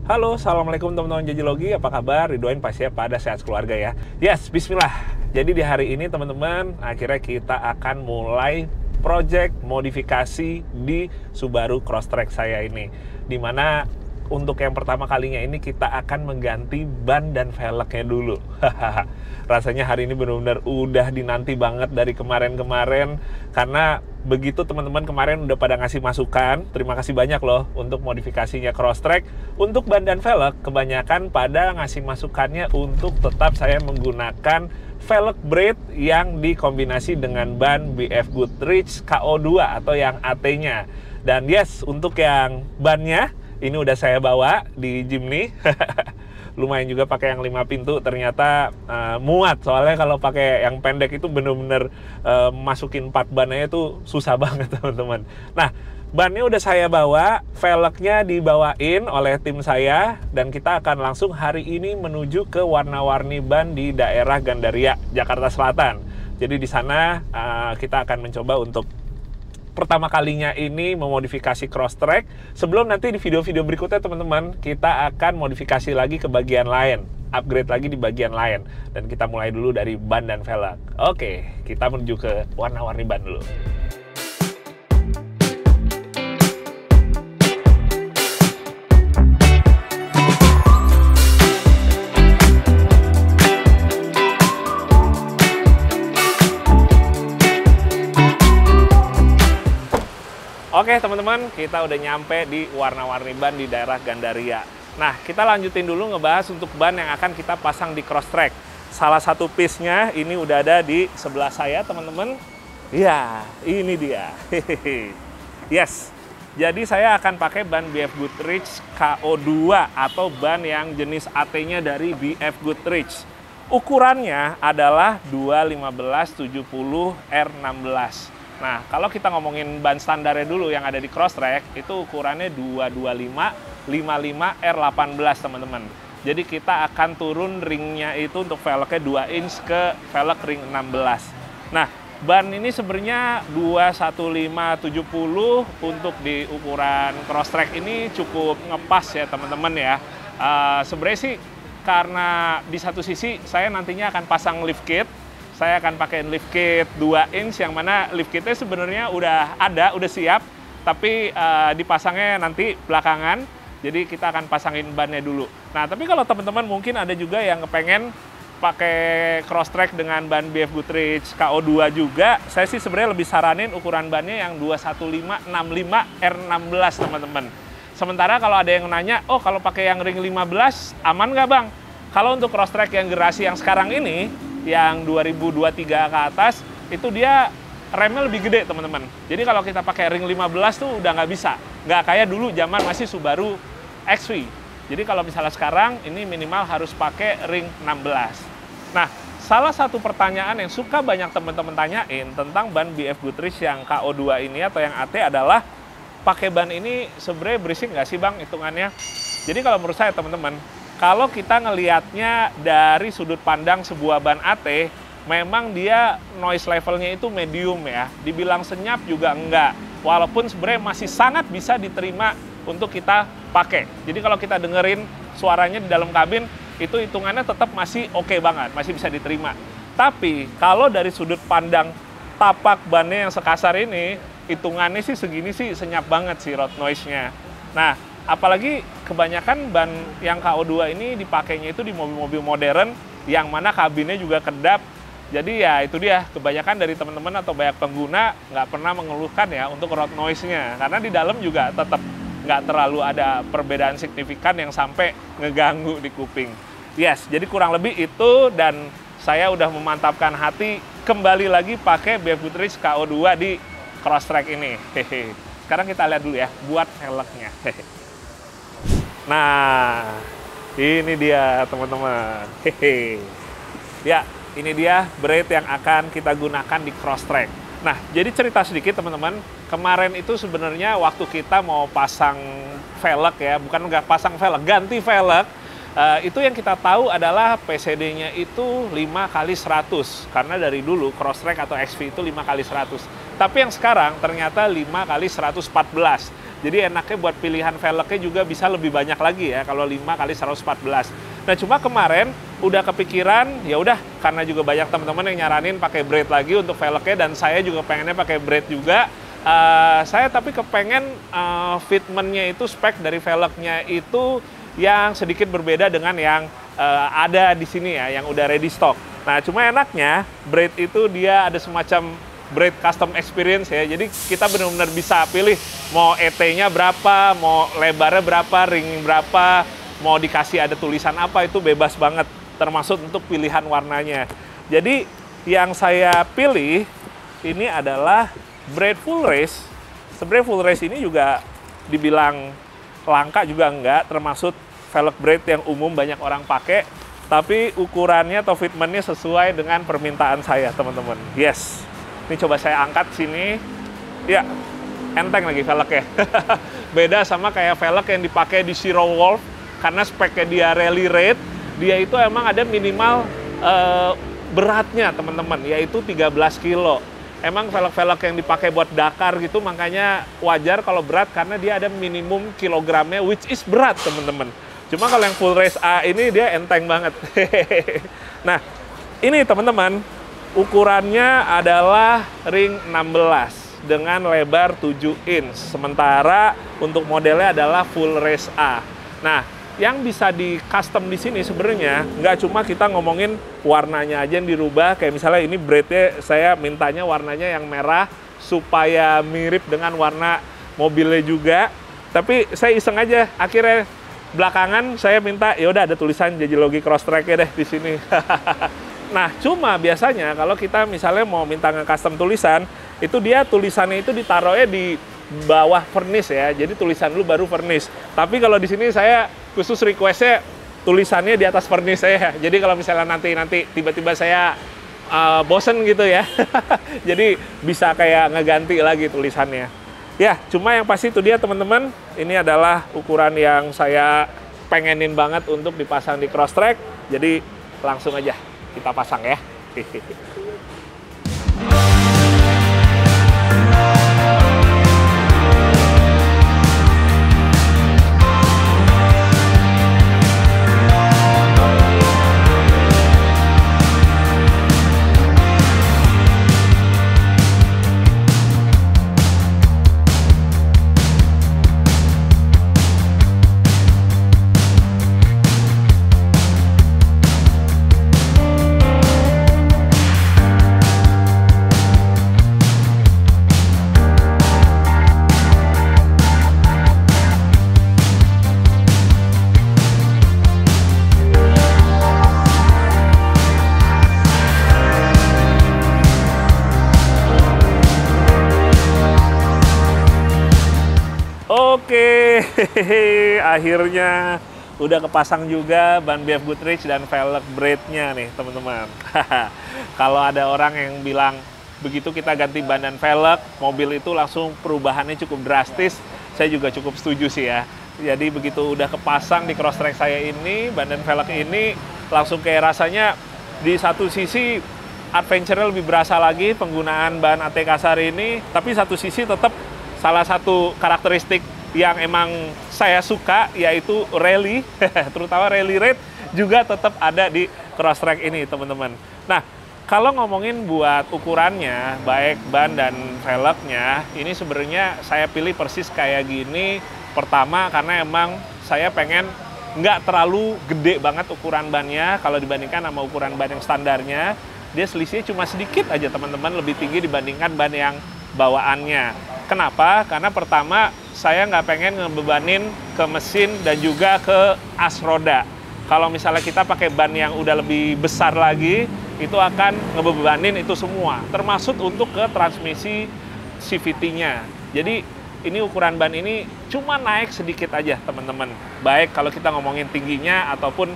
Halo, assalamualaikum teman-teman Jajilogi, apa kabar? Ridhoin pasti ya pada sehat keluarga ya. Yes, bismillah. Jadi di hari ini teman-teman, akhirnya kita akan mulai project modifikasi di Subaru Crosstrek saya ini. Dimana untuk yang pertama kalinya ini kita akan mengganti ban dan velgnya dulu. Rasanya hari ini benar-benar udah dinanti banget dari kemarin-kemarin, karena begitu teman-teman kemarin udah pada ngasih masukan. Terima kasih banyak loh untuk modifikasinya Crosstrek. Untuk ban dan velg kebanyakan pada ngasih masukannya untuk tetap saya menggunakan velg braid yang dikombinasi dengan ban BF Goodrich KO2 atau yang AT-nya. Dan yes, untuk yang bannya ini udah saya bawa di Jimny. Lumayan juga pakai yang 5 pintu, ternyata muat. Soalnya kalau pakai yang pendek itu bener-bener masukin 4 bannya itu susah banget teman-teman. Nah, bannya udah saya bawa, velgnya dibawain oleh tim saya, dan kita akan langsung hari ini menuju ke warna-warni ban di daerah Gandaria, Jakarta Selatan. Jadi di sana kita akan mencoba untuk pertama kalinya ini memodifikasi Crosstrek. Sebelum nanti di video-video berikutnya teman-teman, kita akan modifikasi lagi ke bagian lain, upgrade lagi di bagian lain. Dan kita mulai dulu dari ban dan velg. Oke, kita menuju ke warna-warni ban dulu. Oke teman-teman, kita udah nyampe di warna-warni ban di daerah Gandaria. Nah, kita lanjutin dulu ngebahas untuk ban yang akan kita pasang di Crosstrek. Salah satu piece-nya ini udah ada di sebelah saya teman-teman. Ya, ini dia. Yes, jadi saya akan pakai ban BF Goodrich KO2 atau ban yang jenis AT-nya dari BF Goodrich. Ukurannya adalah 215/70 R16. Nah, kalau kita ngomongin ban standarnya dulu yang ada di Crosstrek, itu ukurannya 225/55 R18, teman-teman. Jadi kita akan turun ringnya itu untuk velgnya 2 inch ke velg ring 16. Nah, ban ini sebenarnya 215/70 untuk di ukuran Crosstrek ini cukup ngepas ya, teman-teman ya. Sebenarnya sih karena di satu sisi saya nantinya akan pasang lift kit. Saya akan pakai lift kit 2 inch yang mana lift kitnya sebenarnya udah ada, udah siap, tapi dipasangnya nanti belakangan. Jadi kita akan pasangin bannya dulu. Nah, tapi kalau teman-teman mungkin ada juga yang kepengen pakai Crosstrek dengan ban BF Goodrich KO2 juga, saya sih sebenarnya lebih saranin ukuran bannya yang 215/65 R16, teman-teman. Sementara kalau ada yang nanya, oh kalau pakai yang ring 15 aman nggak bang? Kalau untuk Crosstrek yang generasi yang sekarang ini, yang 2023 ke atas, itu dia remnya lebih gede teman-teman. Jadi kalau kita pakai ring 15 tuh udah nggak bisa. Nggak kayak dulu zaman masih Subaru XV. Jadi kalau misalnya sekarang, ini minimal harus pakai ring 16. Nah, salah satu pertanyaan yang suka banyak teman-teman tanyain tentang ban BF Goodrich yang KO2 ini atau yang AT adalah, pakai ban ini sebenarnya berisik nggak sih bang hitungannya? Jadi kalau menurut saya teman-teman, kalau kita ngelihatnya dari sudut pandang sebuah ban AT, memang dia noise levelnya itu medium ya. Dibilang senyap juga enggak. Walaupun sebenarnya masih sangat bisa diterima untuk kita pakai. Jadi kalau kita dengerin suaranya di dalam kabin, itu hitungannya tetap masih oke banget, masih bisa diterima. Tapi kalau dari sudut pandang tapak bannya yang sekasar ini, hitungannya sih segini sih senyap banget sih road noise-nya. Nah, apalagi kebanyakan ban yang KO2 ini dipakainya itu di mobil-mobil modern yang mana kabinnya juga kedap. Jadi ya itu dia, kebanyakan dari teman-teman atau banyak pengguna nggak pernah mengeluhkan ya untuk road noise-nya. Karena di dalam juga tetap nggak terlalu ada perbedaan signifikan yang sampai ngeganggu di kuping. Yes, jadi kurang lebih itu, dan saya udah memantapkan hati kembali lagi pakai BF Goodrich KO2 di Crosstrek ini. Sekarang kita lihat dulu ya buat velgnya. Nah, ini dia teman-teman. Ya, ini dia braid yang akan kita gunakan di Crosstrek. Nah, jadi cerita sedikit teman-teman. Kemarin itu sebenarnya waktu kita mau pasang velg ya, bukan nggak pasang velg, ganti velg. Itu yang kita tahu adalah PCD-nya itu 5x100. Karena dari dulu Crosstrek atau XV itu 5x100. Tapi yang sekarang ternyata 5x114. Jadi enaknya buat pilihan velgnya juga bisa lebih banyak lagi ya, kalau 5 kali 114. Nah, cuma kemarin udah kepikiran, ya udah karena juga banyak teman-teman yang nyaranin pakai braid lagi untuk velgnya, dan saya juga pengennya pakai braid juga. Saya tapi kepengen fitmentnya itu, spek dari velgnya itu yang sedikit berbeda dengan yang ada di sini ya, yang udah ready stock. Nah, cuma enaknya braid itu dia ada semacam braid custom experience ya. Jadi kita benar-benar bisa pilih mau ET-nya berapa, mau lebarnya berapa, ring berapa, mau dikasih ada tulisan apa, itu bebas banget, termasuk untuk pilihan warnanya. Jadi yang saya pilih ini adalah braid full race. Sebenarnya full race ini juga dibilang langka juga enggak, termasuk velg braid yang umum banyak orang pakai, tapi ukurannya atau fitmentnya sesuai dengan permintaan saya, teman-teman. Yes, ini coba saya angkat sini, ya enteng lagi velgnya. Beda sama kayak velg yang dipakai di Zero Wolf, karena speknya dia rally raid, dia itu emang ada minimal beratnya, teman-teman, yaitu 13 kilo. Emang velg-velg yang dipakai buat Dakar gitu, makanya wajar kalau berat, karena dia ada minimum kilogramnya, which is berat, teman-teman. Cuma kalau yang full race A ini dia enteng banget. Nah, ini teman-teman, ukurannya adalah ring 16 dengan lebar 7 inch. Sementara untuk modelnya adalah full race A. Nah, yang bisa di custom di sini sebenarnya nggak cuma kita ngomongin warnanya aja yang dirubah, kayak misalnya ini braidnya saya mintanya warnanya yang merah supaya mirip dengan warna mobilnya juga. Tapi saya iseng aja, akhirnya belakangan saya minta ya udah ada tulisan Jajilogi Crosstrek-nya deh di sini. Nah, cuma biasanya kalau kita misalnya mau minta nge-custom tulisan, itu dia tulisannya itu ditaruhnya di bawah vernish ya. Jadi tulisan dulu baru vernish. Tapi kalau di sini saya khusus request-nya tulisannya di atas vernish saya. Jadi kalau misalnya nanti tiba-tiba saya bosen gitu ya. Jadi bisa kayak ngeganti lagi tulisannya. Ya, cuma yang pasti itu dia teman-teman. Ini adalah ukuran yang saya pengenin banget untuk dipasang di Crosstrek. Jadi langsung aja kita pasang ya. Oke, akhirnya udah kepasang juga ban BF Goodrich dan velg braidnya nih teman-teman. Kalau ada orang yang bilang begitu kita ganti ban dan velg, mobil itu langsung perubahannya cukup drastis, saya juga cukup setuju sih ya. Jadi begitu udah kepasang di Crosstrek saya ini, ban dan velg ini langsung kayak rasanya di satu sisi adventure-nya lebih berasa lagi penggunaan ban AT Kasar ini, tapi satu sisi tetap salah satu karakteristik yang emang saya suka yaitu rally, terutama rally raid juga tetap ada di Crosstrek ini teman-teman. Nah, kalau ngomongin buat ukurannya, baik ban dan velgnya, ini sebenarnya saya pilih persis kayak gini. Pertama karena emang saya pengen nggak terlalu gede banget ukuran bannya kalau dibandingkan sama ukuran ban yang standarnya. Dia selisihnya cuma sedikit aja teman-teman, lebih tinggi dibandingkan ban yang bawaannya. Kenapa? Karena pertama, saya nggak pengen ngebebanin ke mesin dan juga ke as roda. Kalau misalnya kita pakai ban yang udah lebih besar lagi, itu akan ngebebanin itu semua, termasuk untuk ke transmisi CVT-nya. Jadi, ini ukuran ban ini cuma naik sedikit aja, teman-teman. Baik kalau kita ngomongin tingginya ataupun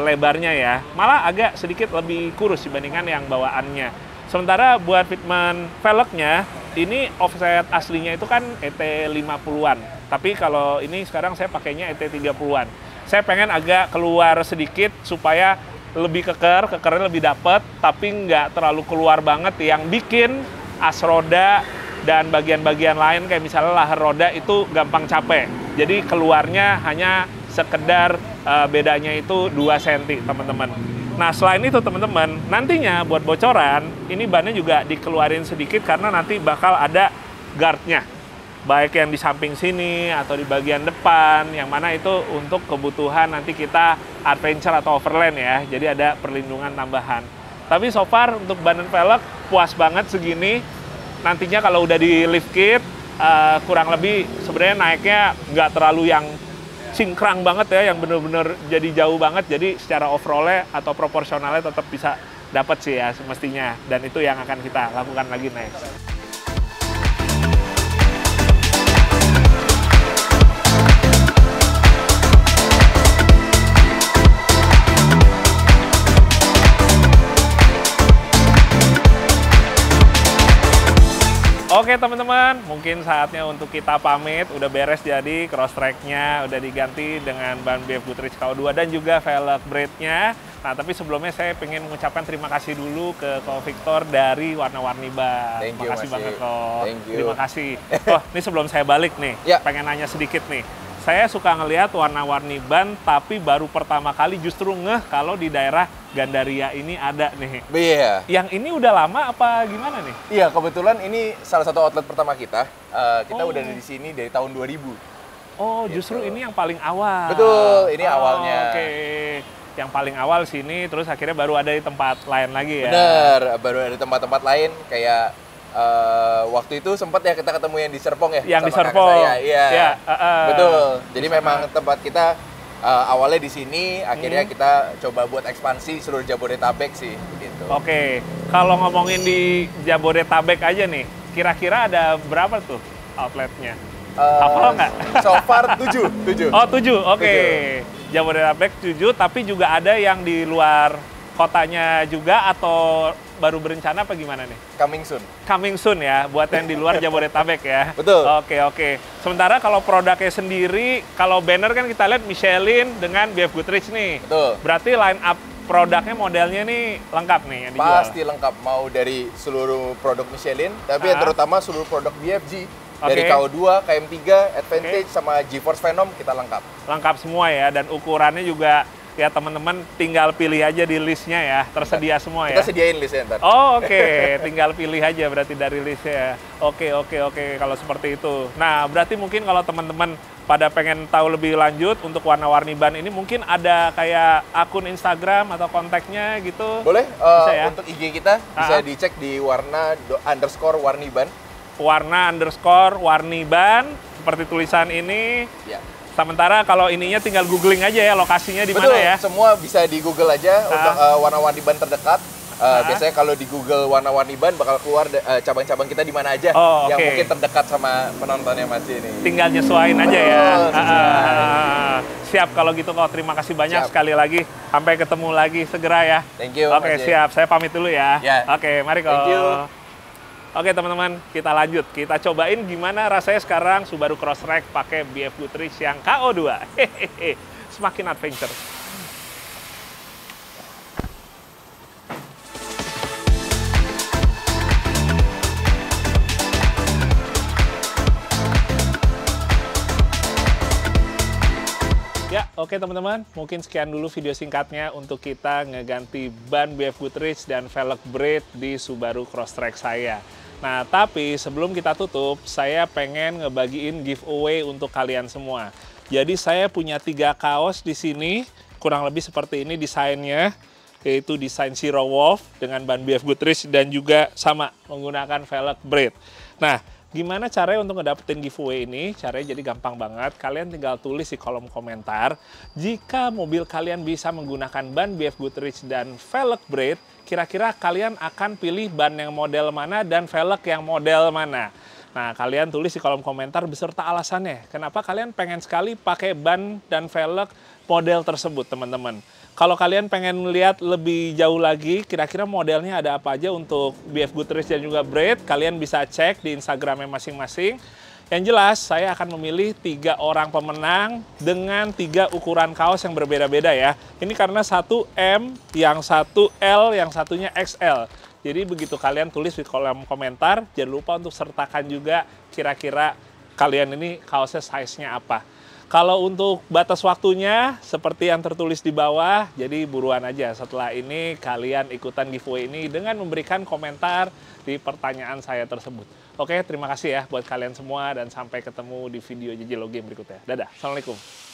lebarnya ya. Malah agak sedikit lebih kurus dibandingkan yang bawaannya. Sementara buat fitment velgnya, ini offset aslinya itu kan ET 50-an. Tapi kalau ini sekarang saya pakainya ET 30-an. Saya pengen agak keluar sedikit supaya lebih kekernya lebih dapet, tapi nggak terlalu keluar banget yang bikin as roda dan bagian-bagian lain kayak misalnya lahar roda itu gampang capek. Jadi keluarnya hanya sekedar bedanya itu 2 cm, teman-teman. Nah, selain itu teman-teman, nantinya buat bocoran, ini bannya juga dikeluarin sedikit karena nanti bakal ada guardnya. Baik yang di samping sini atau di bagian depan, yang mana itu untuk kebutuhan nanti kita adventure atau overland ya. Jadi ada perlindungan tambahan. Tapi so far untuk ban dan velg puas banget segini. Nantinya kalau udah di lift kit, kurang lebih sebenarnya naiknya nggak terlalu yang cingkrang banget ya, yang bener-bener jadi jauh banget. Jadi secara overall-nya atau proporsionalnya tetap bisa dapat sih ya semestinya. Dan itu yang akan kita lakukan lagi next. Oke teman-teman, mungkin saatnya untuk kita pamit. Udah beres jadi cross track-nya, udah diganti dengan ban BF Goodrich KO2 dan juga velg braid-nya. Nah, tapi sebelumnya saya pengen mengucapkan terima kasih dulu ke Ko Victor dari Warna-Warni Ban. Terima kasih banget, Ko. Terima kasih. Oh, ini sebelum saya balik nih, pengen nanya sedikit nih. Saya suka ngelihat Warna-Warni Ban, tapi baru pertama kali justru ngeh kalau di daerah Gandaria ini ada nih. Iya. Yang ini udah lama apa gimana nih? Iya, kebetulan ini salah satu outlet pertama kita. Kita udah ada di sini dari tahun 2000. Oh, gitu. Justru ini yang paling awal. Betul, ini awalnya. Oke. Yang paling awal sini, terus akhirnya baru ada di tempat lain lagi ya? Bener, baru ada tempat-tempat lain kayak waktu itu sempat ya kita ketemu yang di Serpong ya. Yang di Serpong. Iya. Betul. Jadi memang tempat kita awalnya di sini, akhirnya kita coba buat ekspansi seluruh Jabodetabek sih. Gitu. Oke, kalau ngomongin di Jabodetabek aja nih, kira-kira ada berapa tuh outletnya? Hafal nggak? So far 7. Oh 7, oke. Jabodetabek 7, tapi juga ada yang di luar kotanya juga atau baru berencana apa gimana nih? Coming soon. Coming soon ya, buat yang di luar Jabodetabek ya. Betul. Oke. Sementara kalau produknya sendiri, kalau banner kan kita lihat Michelin dengan BF Goodrich nih. Betul. Berarti line up produknya, modelnya nih lengkap nih yang dijual? Pasti lengkap, mau dari seluruh produk Michelin, tapi yang terutama seluruh produk BFG. Dari KO2, KM3, Advantage, sama GeForce Venom kita lengkap. Lengkap semua ya, dan ukurannya juga ya teman-teman tinggal pilih aja di listnya ya, tersedia semua ya. Kita sediain listnya ntar. Oh oke. Tinggal pilih aja berarti dari listnya. Oke, kalau seperti itu. Nah berarti mungkin kalau teman-teman pada pengen tahu lebih lanjut untuk Warna-Warni Ban ini, mungkin ada kayak akun Instagram atau kontaknya gitu? Boleh, bisa ya? Untuk IG kita bisa dicek di warna_warniban. Warna_warniban, seperti tulisan ini. Ya. Sementara kalau ininya tinggal googling aja ya, lokasinya di mana ya? Semua bisa di Google aja untuk Warna-Warni Ban terdekat. Biasanya kalau di Google Warna-Warni Ban bakal keluar cabang-cabang kita di mana aja yang mungkin terdekat sama penontonnya Mas ini. Tinggal nyesuaiin aja ya. Siap kalau gitu, kok. Terima kasih banyak sekali lagi. Sampai ketemu lagi segera ya. Thank you. Oke, siap. Saya pamit dulu ya. Oke, mari kok. Thank you. Oke teman-teman, kita lanjut. Kita cobain gimana rasanya sekarang Subaru Crosstrek pakai BF Goodrich yang KO2. Hehehe, semakin adventure. Ya, oke teman-teman, mungkin sekian dulu video singkatnya untuk kita ngeganti ban BF Goodrich dan velg braid di Subaru Crosstrek saya. Nah, tapi sebelum kita tutup, saya pengen ngebagiin giveaway untuk kalian semua. Jadi saya punya 3 kaos di sini, kurang lebih seperti ini desainnya, yaitu desain Zero Wolf dengan ban BF Goodrich dan juga sama menggunakan velg braid. Nah, gimana caranya untuk ngedapetin giveaway ini? Caranya jadi gampang banget. Kalian tinggal tulis di kolom komentar. Jika mobil kalian bisa menggunakan ban BF Goodrich dan velg braid, kira-kira kalian akan pilih ban yang model mana dan velg yang model mana? Nah, kalian tulis di kolom komentar beserta alasannya. Kenapa kalian pengen sekali pakai ban dan velg model tersebut, teman-teman. Kalau kalian pengen lihat lebih jauh lagi, kira-kira modelnya ada apa aja untuk BF Goodrich dan juga braid, kalian bisa cek di Instagramnya masing-masing. Yang jelas, saya akan memilih 3 orang pemenang dengan 3 ukuran kaos yang berbeda-beda ya. Ini karena satu M, yang satu L, yang satunya XL. Jadi begitu kalian tulis di kolom komentar, jangan lupa untuk sertakan juga kira-kira kalian ini kaosnya size-nya apa. Kalau untuk batas waktunya, seperti yang tertulis di bawah, jadi buruan aja. Setelah ini, kalian ikutan giveaway ini dengan memberikan komentar di pertanyaan saya tersebut. Oke, terima kasih ya buat kalian semua, dan sampai ketemu di video JJ Low Game berikutnya. Dadah, Assalamualaikum.